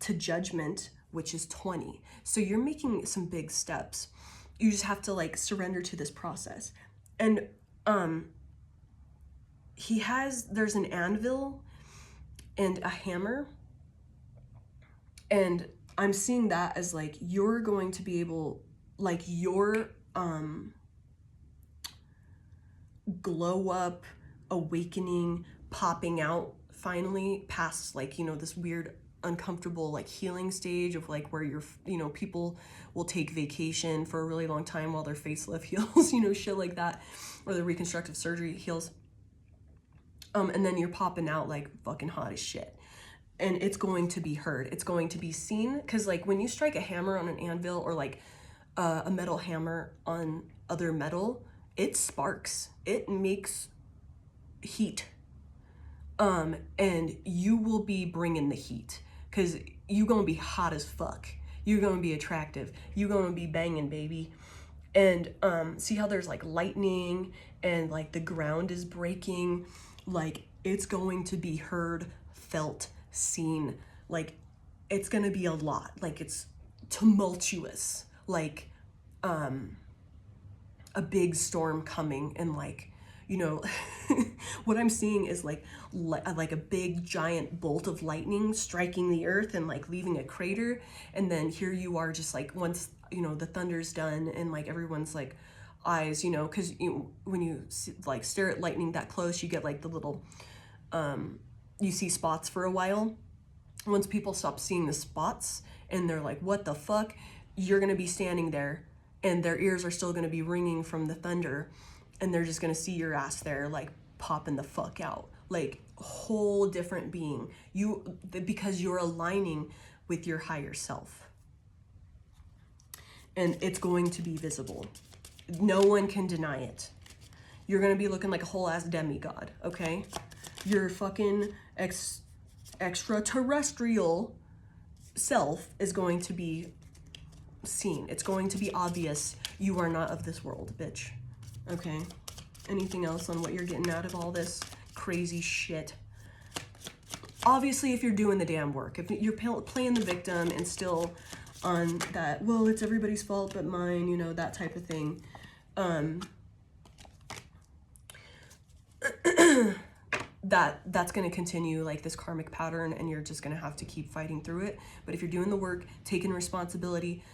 to judgment, which is 20. So you're making some big steps. You just have to like surrender to this process. And there's an anvil and a hammer. And I'm seeing that as like, you're going to be able, like your glow up, awakening, popping out finally past like, you know, this weird uncomfortable like healing stage of like where you're, you know, people will take vacation for a really long time while their facelift heals, you know, shit like that, or the reconstructive surgery heals. And then you're popping out like fucking hot as shit. And it's going to be heard. It's going to be seen. Because like when you strike a hammer on an anvil or like a metal hammer on other metal, it sparks. It makes heat. And you will be bringing the heat. Because you're going to be hot as fuck. You're going to be attractive. You're going to be banging, baby. And see how there's like lightning and like the ground is breaking. Like it's going to be heard, felt, seen. Like it's going to be a lot. Like it's tumultuous. Like a big storm coming, and like, you know, what I'm seeing is like a big giant bolt of lightning striking the earth and like leaving a crater. And then here you are just like, once, you know, the thunder's done and like everyone's like eyes, you know, because when you like stare at lightning that close, you get like the little, you see spots for a while. Once people stop seeing the spots and they're like, what the fuck? You're going to be standing there and their ears are still going to be ringing from the thunder. And they're just going to see your ass there, like popping the fuck out, like whole different being, because you're aligning with your higher self. And it's going to be visible. No one can deny it. You're going to be looking like a whole ass demigod. Okay. Your fucking extraterrestrial self is going to be seen. It's going to be obvious. You are not of this world, bitch. Okay, anything else on what you're getting out of all this crazy shit? Obviously, if you're doing the damn work, if you're playing the victim and still on that, well, it's everybody's fault but mine, you know, that type of thing. That's going to continue like this karmic pattern, and you're just going to have to keep fighting through it. But if you're doing the work, taking responsibility,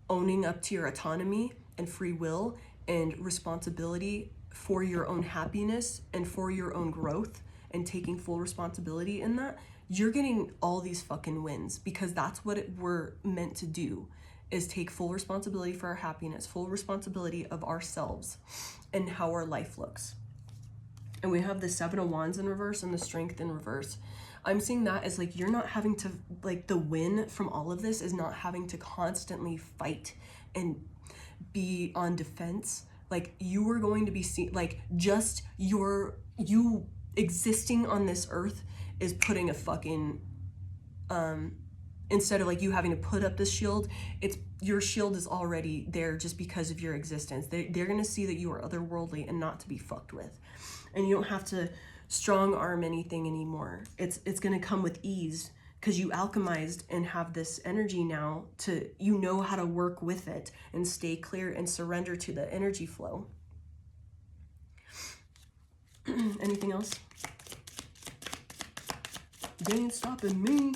owning up to your autonomy and free will, and responsibility for your own happiness and for your own growth, and taking full responsibility in that, you're getting all these fucking wins, because that's what we're meant to do, is take full responsibility for our happiness, full responsibility of ourselves and how our life looks. And we have the 7 of Wands in reverse and the Strength in reverse. I'm seeing that as like, you're not having to, like, the win from all of this is not having to constantly fight and be on defense. Like, you are going to be seen, like, just you existing on this earth is putting a fucking Instead of like you having to put up this shield, it's your shield is already there just because of your existence. They're going to see that you are otherworldly and not to be fucked with. And you don't have to strong arm anything anymore. It's going to come with ease because you alchemized and have this energy now to, you know how to work with it and stay clear and surrender to the energy flow. Anything else? They ain't stopping me.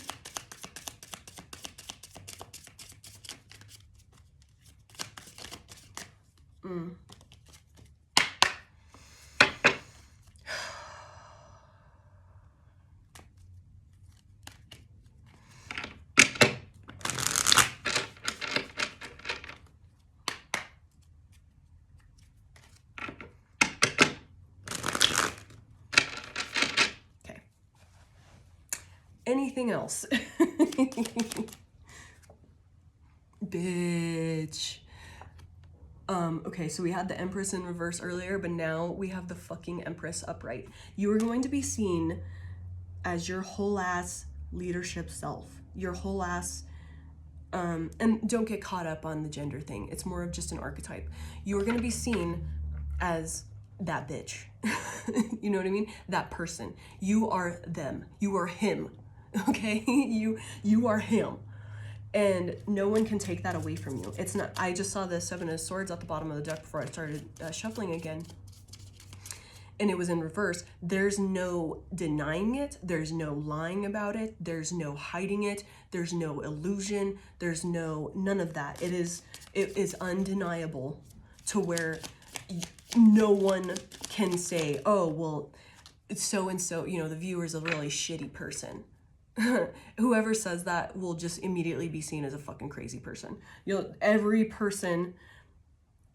Okay. Anything else? Bitch. Okay, so we had the Empress in reverse earlier, but now we have the fucking Empress upright. You are going to be seen as your whole ass leadership self, your whole ass, and don't get caught up on the gender thing. It's more of just an archetype. You are going to be seen as that bitch. You know what I mean? That person. You are them. You are him. Okay? You are him. And no one can take that away from you. It's not, I just saw the Seven of Swords at the bottom of the deck before I started shuffling again. And it was in reverse. There's no denying it. There's no lying about it. There's no hiding it. There's no illusion. There's none of that. It is undeniable to where no one can say, oh, well, so-and-so, you know, the viewer's a really shitty person. Whoever says that will just immediately be seen as a fucking crazy person. Every person,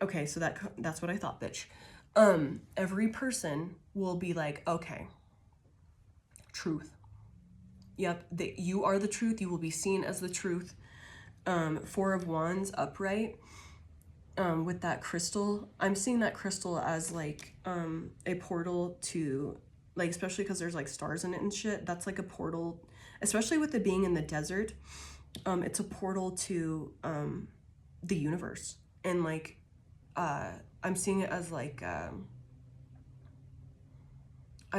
okay, so that's what I thought, bitch. Every person will be like, okay, truth. Yep, you are the truth. You will be seen as the truth. Four of Wands upright. With that crystal, I'm seeing that crystal as like a portal to, like, especially because there's like stars in it and shit. That's like a portal. Especially with it being in the desert, it's a portal to the universe. And like, I'm seeing it as like, I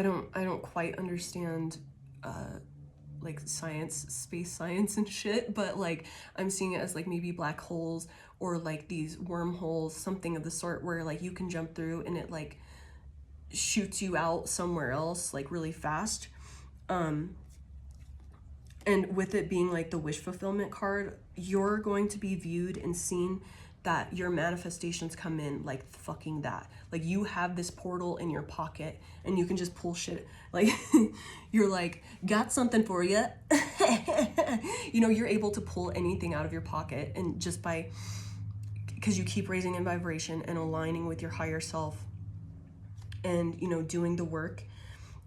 don't quite understand like science, space science and shit, but like I'm seeing it as like maybe black holes or like these wormholes, something of the sort where like you can jump through and it like shoots you out somewhere else like really fast. And with it being like the wish fulfillment card, you're going to be viewed and seen that your manifestations come in like fucking that. Like you have this portal in your pocket and you can just pull shit. Like you're like, got something for you. You know, you're able to pull anything out of your pocket, and just because you keep raising in vibration and aligning with your higher self and, you know, doing the work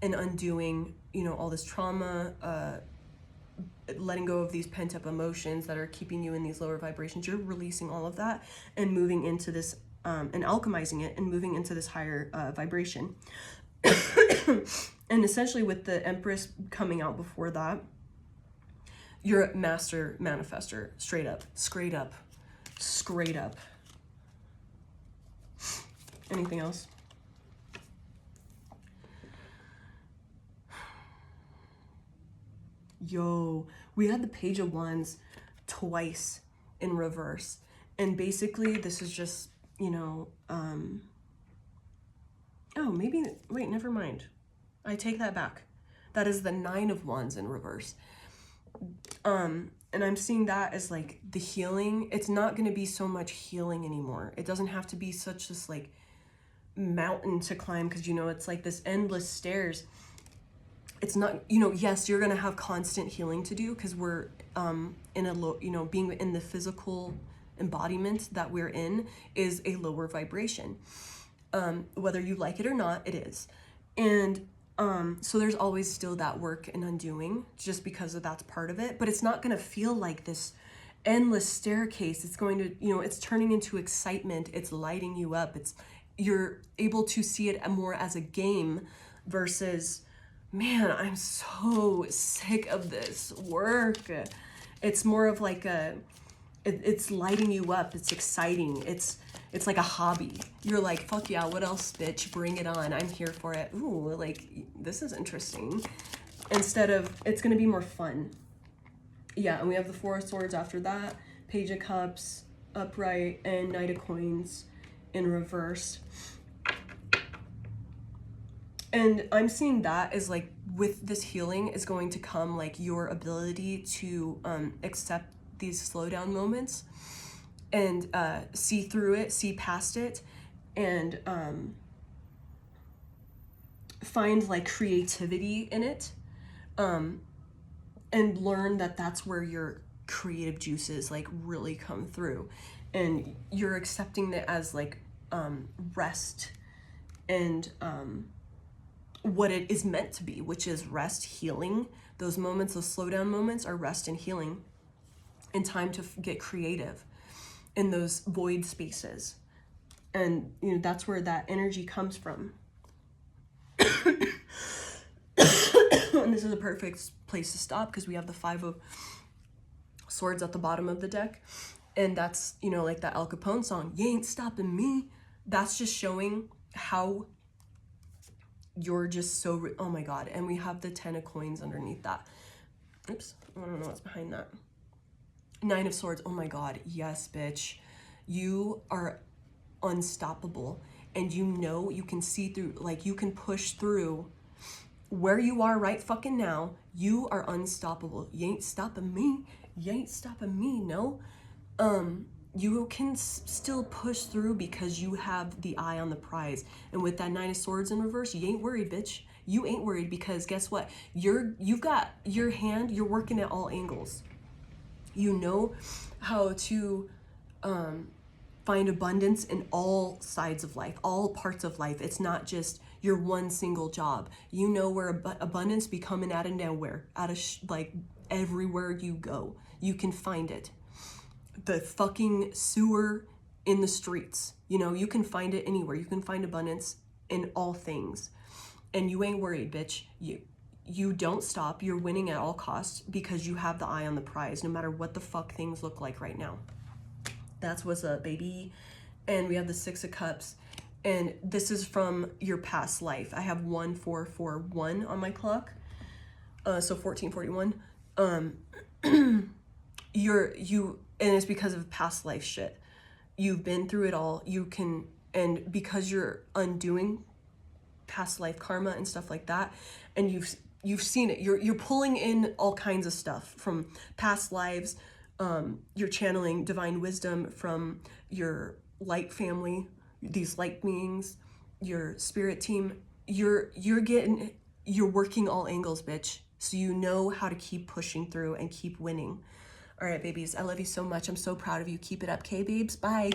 and undoing, you know, all this trauma, letting go of these pent-up emotions that are keeping you in these lower vibrations. You're releasing all of that and moving into this and alchemizing it and moving into this higher vibration. And essentially with the Empress coming out before that, you're a master manifester. Straight up. Anything else? Yo, we had the Page of Wands twice in reverse. And basically this is just, you know, oh, maybe, wait, never mind. I take that back. That is the Nine of Wands in reverse. And I'm seeing that as like the healing. It's not going to be so much healing anymore. It doesn't have to be such this like mountain to climb, because, you know, it's like this endless stairs. It's not, you know, yes, you're going to have constant healing to do because we're in a low, you know, being in the physical embodiment that we're in is a lower vibration. Whether you like it or not, it is. And so there's always still that work and undoing, just because of that's part of it. But it's not going to feel like this endless staircase. It's going to, you know, it's turning into excitement. It's lighting you up. You're able to see it more as a game versus, man, I'm so sick of this work. It's more of like it's lighting you up. It's exciting. It's like a hobby. You're like, fuck yeah, what else, bitch? Bring it on. I'm here for it. Ooh, like, this is interesting. Instead of, it's going to be more fun. Yeah, and we have the Four of Swords after that. Page of Cups, upright, and Knight of Coins in reverse. And I'm seeing that as like, with this healing is going to come like your ability to accept these slowdown moments and see through it, see past it, and find like creativity in it, and learn that that's where your creative juices like really come through, and you're accepting it as like rest and what it is meant to be, which is rest, healing. Those moments, those slowdown moments are rest and healing, and time to get creative in those void spaces. And you know, that's where that energy comes from. And this is a perfect place to stop because we have the Five of Swords at the bottom of the deck, and that's, you know, like that Al Capone song, "You ain't stopping me." That's just showing how you're just so oh my god. And we have the Ten of Coins underneath that. Oops, I don't know what's behind that. Nine of Swords. Oh my god, yes, bitch. You are unstoppable, and you know you can see through, like you can push through where you are right fucking now. You are unstoppable. You ain't stopping me. You ain't stopping me, no. You can still push through because you have the eye on the prize. And with that Nine of Swords in reverse, you ain't worried, bitch. You ain't worried, because guess what? You've got your hand, you're working at all angles. You know how to find abundance in all sides of life, all parts of life. It's not just your one single job. You know where abundance be coming out of nowhere, out of like everywhere you go. You can find it. The fucking sewer in the streets, you know, you can find it anywhere. You can find abundance in all things, and you ain't worried, bitch. You don't stop. You're winning at all costs because you have the eye on the prize, no matter what the fuck things look like right now. That's what's up, baby. And we have the Six of Cups, and this is from your past life. I have 1441 on my clock, so 1441. And it's because of past life shit. You've been through it all. You can, and because you're undoing past life karma and stuff like that, and you've seen it. You're pulling in all kinds of stuff from past lives. You're channeling divine wisdom from your light family, these light beings, your spirit team. You're working all angles, bitch. So you know how to keep pushing through and keep winning. All right, babies, I love you so much. I'm so proud of you. Keep it up, okay, babes? Bye.